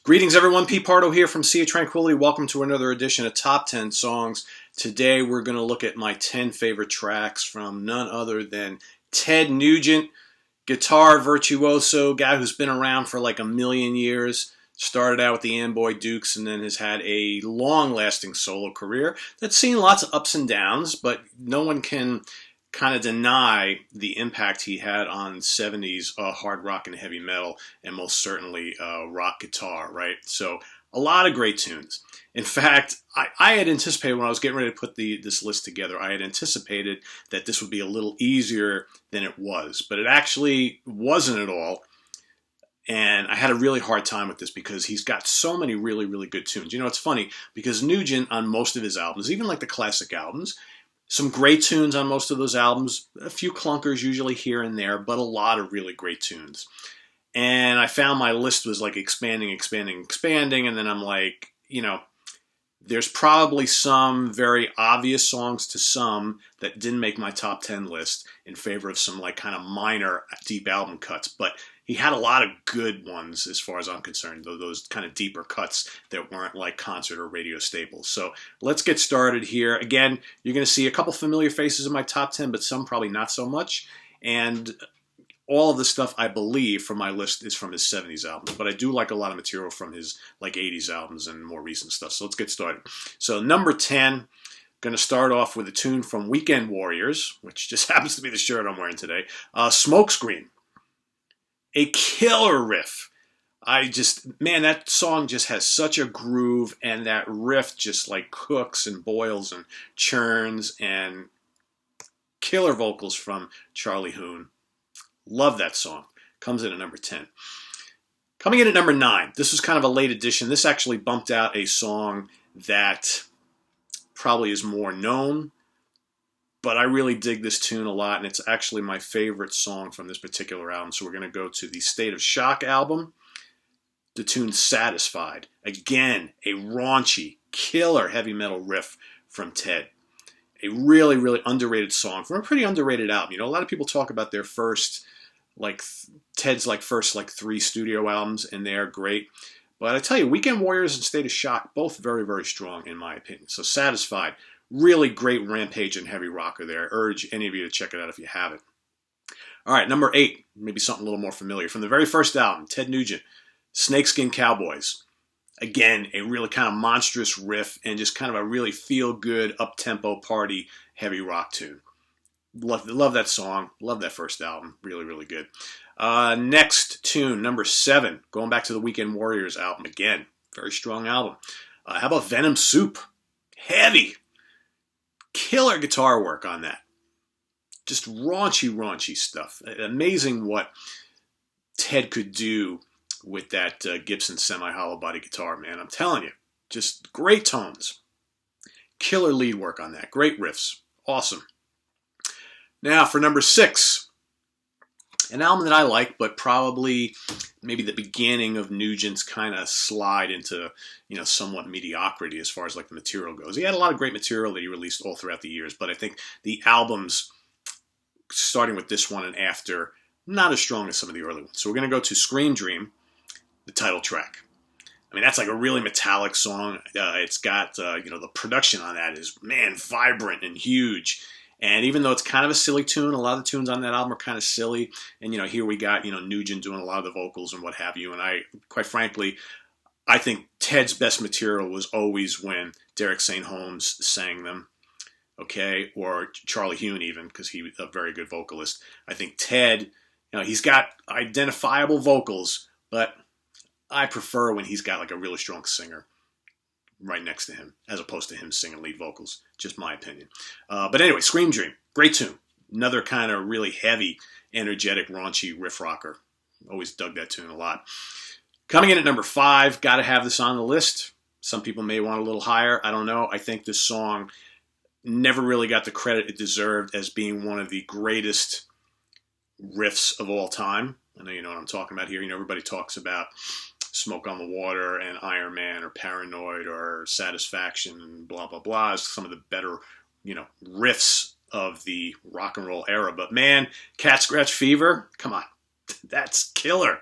Greetings everyone, Pete Pardo here from Sea of Tranquility. Welcome to another edition of Top 10 Songs. Today we're going to look at my 10 favorite tracks from none other than Ted Nugent, guitar virtuoso, guy who's been around for like a million years. Started out with the Amboy Dukes and then has had a long-lasting solo career that's seen lots of ups and downs, but no one can kind of deny the impact he had on 70s hard rock and heavy metal, and most certainly rock guitar, right? So a lot of great tunes. In fact, I had anticipated when I was getting ready to put this list together, I had anticipated that this would be a little easier than it was, but it actually wasn't at all. And I had a really hard time with this because he's got so many really, really good tunes. You know, it's funny because Nugent on most of his albums, even like the classic albums, some great tunes on most of those albums, a few clunkers usually here and there, but a lot of really great tunes. And I found my list was like expanding, and then I'm like, you know, there's probably some very obvious songs to some that didn't make my top 10 list in favor of some like kind of minor deep album cuts, but he had a lot of good ones as far as I'm concerned, those kind of deeper cuts that weren't like concert or radio staples. So let's get started here. Again, you're going to see a couple familiar faces in my top 10, but some probably not so much. And all of the stuff I believe from my list is from his 70s albums, but I do like a lot of material from his like 80s albums and more recent stuff. So let's get started. So number 10, going to start off with a tune from Weekend Warriors, which just happens to be the shirt I'm wearing today, Smokescreen. A killer riff. Man, that song just has such a groove, and that riff just like cooks and boils and churns, and killer vocals from Charlie Hoon. Love that song. Comes in at number 10. Coming in at number 9. This was kind of a late addition. This actually bumped out a song that probably is more known, but I really dig this tune a lot, and it's actually my favorite song from this particular album. So we're going to go to the State of Shock album, the tune Satisfied. Again, a raunchy, killer heavy metal riff from Ted. A really, really underrated song from a pretty underrated album. You know, a lot of people talk about their first, Ted's first 3 studio albums, and they're great. But I tell you, Weekend Warriors and State of Shock, both very, very strong in my opinion. So Satisfied. Really great rampage and heavy rocker there. I urge any of you to check it out if you haven't. All right, number 8, maybe something a little more familiar. From the very first album, Ted Nugent, Snakeskin Cowboys. Again, a really kind of monstrous riff and just kind of a really feel-good, up-tempo party heavy rock tune. Love that song. Love that first album. Really, really good. Next tune, number 7, going back to the Weekend Warriors album again. Very strong album. How about Venom Soup? Heavy. Killer guitar work on that. Just raunchy stuff. Amazing what Ted could do with that Gibson semi-hollow body guitar, man. I'm telling you. Just great tones. Killer lead work on that. Great riffs. Awesome. Now for number 6. An album that I like, but probably maybe the beginning of Nugent's kind of slide into, you know, somewhat mediocrity as far as like the material goes. He had a lot of great material that he released all throughout the years, but I think the albums, starting with this one and after, not as strong as some of the early ones. So we're going to go to Scream Dream, the title track. I mean, that's like a really metallic song. It's got, the production on that is, man, vibrant and huge. And even though it's kind of a silly tune, a lot of the tunes on that album are kind of silly. And, you know, here we got, Nugent doing a lot of the vocals and what have you. And quite frankly, I think Ted's best material was always when Derek St. Holmes sang them, okay? Or Charlie Hoon even, because he was a very good vocalist. I think Ted, he's got identifiable vocals, but I prefer when he's got like a really strong singer right next to him, as opposed to him singing lead vocals. Just my opinion. But anyway, Scream Dream, great tune. Another kind of really heavy, energetic, raunchy riff rocker. Always dug that tune a lot. Coming in at number 5, got to have this on the list. Some people may want a little higher. I don't know. I think this song never really got the credit it deserved as being one of the greatest riffs of all time. I know you know what I'm talking about here. Everybody talks about Smoke on the Water and Iron Man or Paranoid or Satisfaction and blah, blah, blah as some of the better, riffs of the rock and roll era. But man, Cat Scratch Fever, come on. That's killer.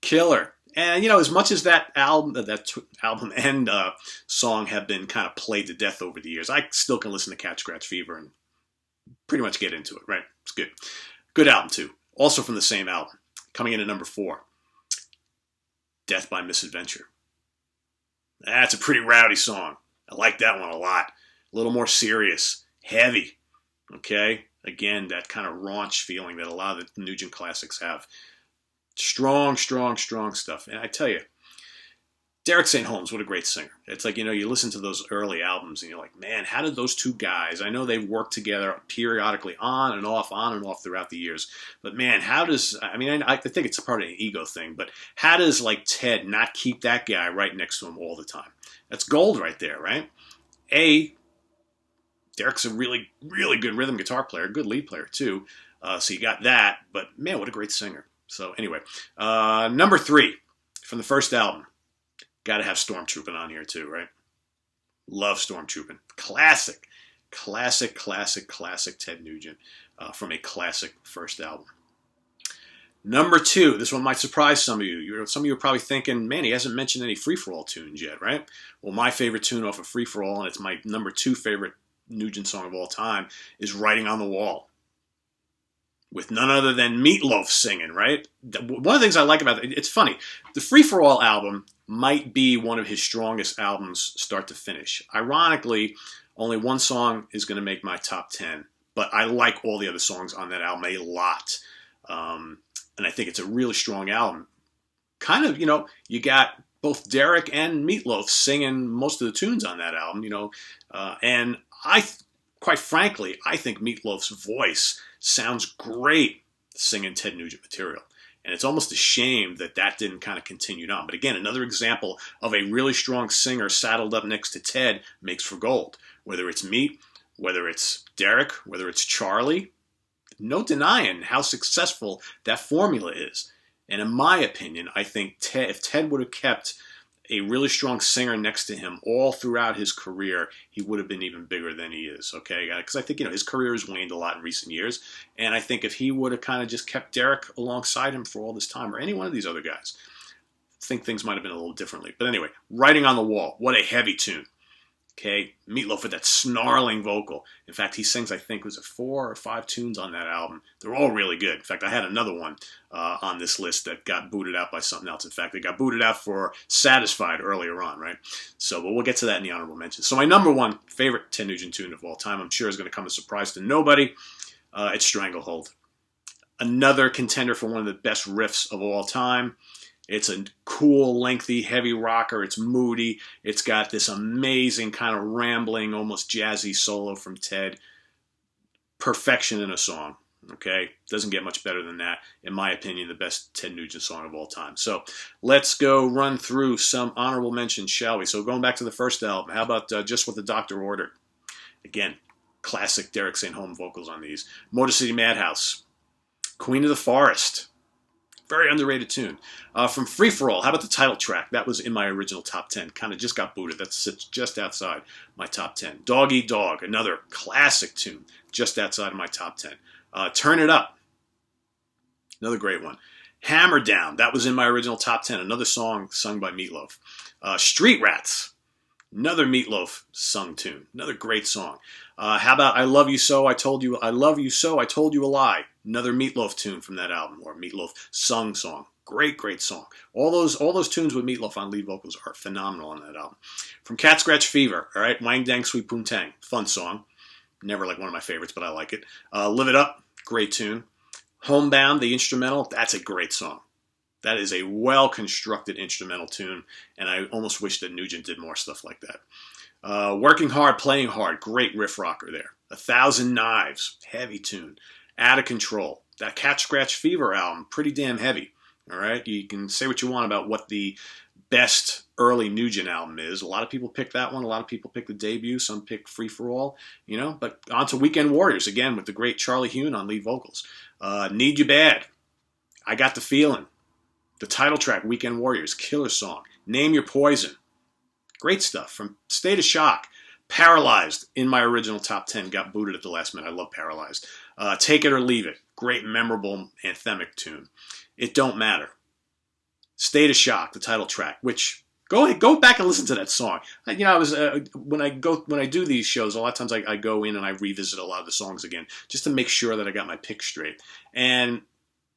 Killer. And you know, as much as that album and song have been kind of played to death over the years, I still can listen to Cat Scratch Fever and pretty much get into it. Right? It's good. Good album too. Also from the same album, coming in at number 4, Death by Misadventure. That's a pretty rowdy song. I like that one a lot. A little more serious, heavy. Okay? Again, that kind of raunch feeling that a lot of the Nugent classics have. Strong, strong, strong stuff. And I tell you, Derek St. Holmes, what a great singer. It's like, you know, you listen to those early albums and you're like, man, how did those two guys, I know they've worked together periodically on and off throughout the years, but man, how does, I mean, I think it's a part of an ego thing, but how does like Ted not keep that guy right next to him all the time? That's gold right there, right? Derek's a really, really good rhythm guitar player, good lead player too, so you got that, but man, what a great singer. So anyway, number 3 from the first album. Got to have Stormtroopin' on here too, right? Love Stormtroopin'. Classic Ted Nugent from a classic first album. Number 2, this one might surprise some of you. Some of you are probably thinking, man, he hasn't mentioned any Free For All tunes yet, right? Well, my favorite tune off of Free For All, and it's my number 2 favorite Nugent song of all time, is Writing on the Wall, with none other than Meatloaf singing, right? One of the things I like about it's funny, the Free For All album might be one of his strongest albums start to finish. Ironically, only one song is going to make my top 10, but I like all the other songs on that album a lot. And I think it's a really strong album. Kind of, you know, you got both Derek and Meatloaf singing most of the tunes on that album, you know, and quite frankly, I think Meatloaf's voice sounds great singing Ted Nugent material. And it's almost a shame that that didn't kind of continue on. But again, another example of a really strong singer saddled up next to Ted makes for gold. Whether it's Meat, whether it's Derek, whether it's Charlie, no denying how successful that formula is. And in my opinion, I think if Ted would have kept a really strong singer next to him all throughout his career, he would have been even bigger than he is, okay? Because I think, you know, his career has waned a lot in recent years, and I think if he would have kind of just kept Derek alongside him for all this time, or any one of these other guys, I think things might have been a little differently. But anyway, Writing on the Wall, what a heavy tune. Okay, Meatloaf with that snarling vocal. In fact, he sings, I think, was it 4 or 5 tunes on that album. They're all really good. In fact, I had another one on this list that got booted out by something else. In fact, it got booted out for Satisfied earlier on, right? So, but we'll get to that in the honorable mentions. So my number 1 favorite Ted Nugent tune of all time, I'm sure is going to come as a surprise to nobody. It's Stranglehold. Another contender for one of the best riffs of all time. It's a cool, lengthy, heavy rocker. It's moody. It's got this amazing kind of rambling, almost jazzy solo from Ted. Perfection in a song, okay? Doesn't get much better than that. In my opinion, the best Ted Nugent song of all time. So let's go run through some honorable mentions, shall we? So going back to the first album, how about Just What the Doctor Ordered? Again, classic Derek St. Holmes vocals on these. Motor City Madhouse. Queen of the Forest. Very underrated tune. From Free For All, how about the title track? That was in my original top 10. Kind of just got booted. That sits just outside my top 10. Dog Eat Dog, another classic tune, just outside of my top 10. Turn It Up, another great one. Hammer Down, that was in my original top 10. Another song sung by Meatloaf. Street Rats, another Meatloaf sung tune. Another great song. How about I Love You So, I Told You a Lie? Another Meatloaf tune from that album, or Meatloaf sung song. Great, great song. All those tunes with Meatloaf on lead vocals are phenomenal on that album. From Cat Scratch Fever, all right, Wang Dang Sweet Poontang, fun song. Never like one of my favorites, but I like it. Live It Up, great tune. Homebound, the instrumental, that's a great song. That is a well-constructed instrumental tune, and I almost wish that Nugent did more stuff like that. Working Hard, Playing Hard, great riff rocker there. 1,000 Knives, heavy tune. Out of Control. That Cat Scratch Fever album, pretty damn heavy. All right, you can say what you want about what the best early Nugent album is. A lot of people pick that one. A lot of people pick the debut. Some pick Free For All. You know, but on to Weekend Warriors again with the great Charlie Hune on lead vocals. Need You Bad. I Got the Feeling. The title track, Weekend Warriors, killer song. Name Your Poison. Great stuff. From State of Shock. Paralyzed, in my original top 10, got booted at the last minute. I love Paralyzed. Take It or Leave It. Great, memorable, anthemic tune. It Don't Matter. State of Shock, the title track, which go back and listen to that song. I was when I do these shows, a lot of times I go in and I revisit a lot of the songs again just to make sure that I got my picks straight. And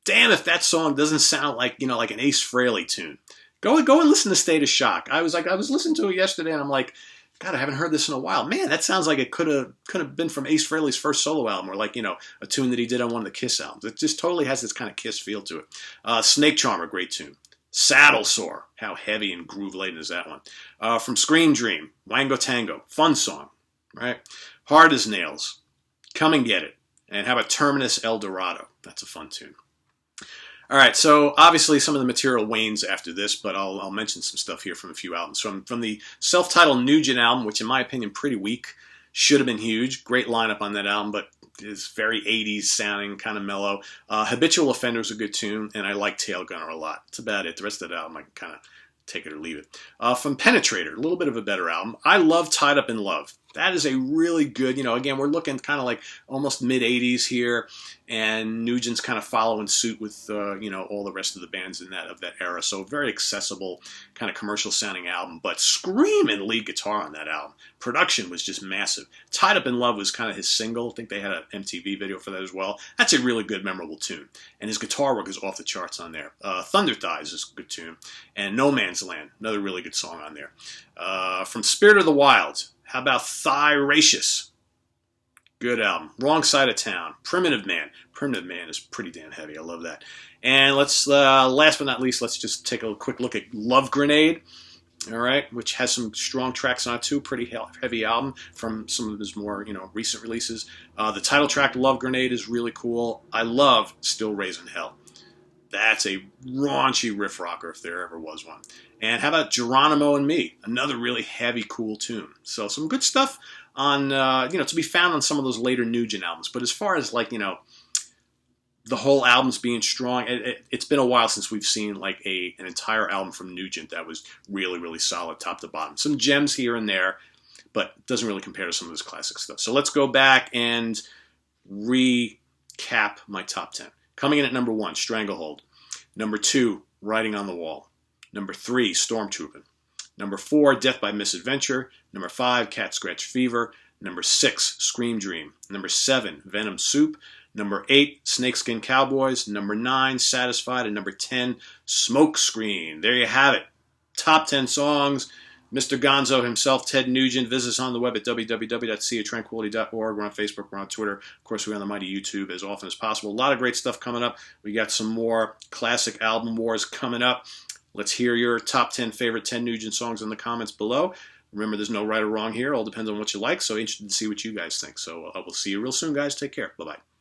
damn, if that song doesn't sound like like an Ace Frehley tune. Go and listen to State of Shock. I was listening to it yesterday and I'm like, God, I haven't heard this in a while. Man, that sounds like it could have been from Ace Frehley's first solo album, or like a tune that he did on one of the Kiss albums. It just totally has this kind of Kiss feel to it. Snake Charmer, great tune. Saddle Sore, how heavy and groove laden is that one? From Scream Dream, Wango Tango, fun song, right? Hard as Nails, Come and Get It, and how about Terminus El Dorado? That's a fun tune. All right, so obviously some of the material wanes after this, but I'll mention some stuff here from a few albums. From the self-titled Nugent album, which in my opinion pretty weak, should have been huge. Great lineup on that album, but is very 80s sounding, kind of mellow. Habitual Offender is a good tune, and I like Tail Gunner a lot. That's about it. The rest of the album I can kind of take it or leave it. From Penetrator, a little bit of a better album. I love Tied Up in Love. That is a really good, again, we're looking kind of like almost mid-80s here, and Nugent's kind of following suit with, all the rest of the bands of that era. So very accessible, kind of commercial-sounding album, but screaming lead guitar on that album. Production was just massive. Tied Up in Love was kind of his single. I think they had an MTV video for that as well. That's a really good, memorable tune. And his guitar work is off the charts on there. Thunder Thighs is a good tune. And No Man's Land, another really good song on there. From Spirit of the Wild, how about Thyracious? Good album. Wrong Side of Town. Primitive Man. Primitive Man is pretty damn heavy. I love that. And let's, last but not least, let's just take a quick look at Love Grenade. All right, which has some strong tracks on it too. Pretty heavy album from some of his more recent releases. The title track Love Grenade is really cool. I love Still Raising Hell. That's a raunchy riff rocker if there ever was one. And how about Geronimo and Me? Another really heavy, cool tune. So some good stuff on, to be found on some of those later Nugent albums. But as far as the whole album's being strong, it's been a while since we've seen like an entire album from Nugent that was really, really solid top to bottom. Some gems here and there, but it doesn't really compare to some of this classic stuff. So let's go back and recap my top 10. Coming in at number 1, Stranglehold. Number 2, Writing on the Wall. Number 3, Stormtroopin'. Number 4, Death by Misadventure. Number 5, Cat Scratch Fever. Number 6, Scream Dream. Number 7, Venom Soup. Number 8, Snakeskin Cowboys. Number 9, Satisfied. And number 10, Smokescreen. There you have it. Top 10 songs. Mr. Gonzo himself, Ted Nugent. Visit us on the web at www.seatranquility.org. We're on Facebook. We're on Twitter. Of course, we're on the mighty YouTube as often as possible. A lot of great stuff coming up. We got some more classic album wars coming up. Let's hear your top 10 favorite Ted Nugent songs in the comments below. Remember, there's no right or wrong here. It all depends on what you like. So interested to see what you guys think. So we'll see you real soon, guys. Take care. Bye-bye.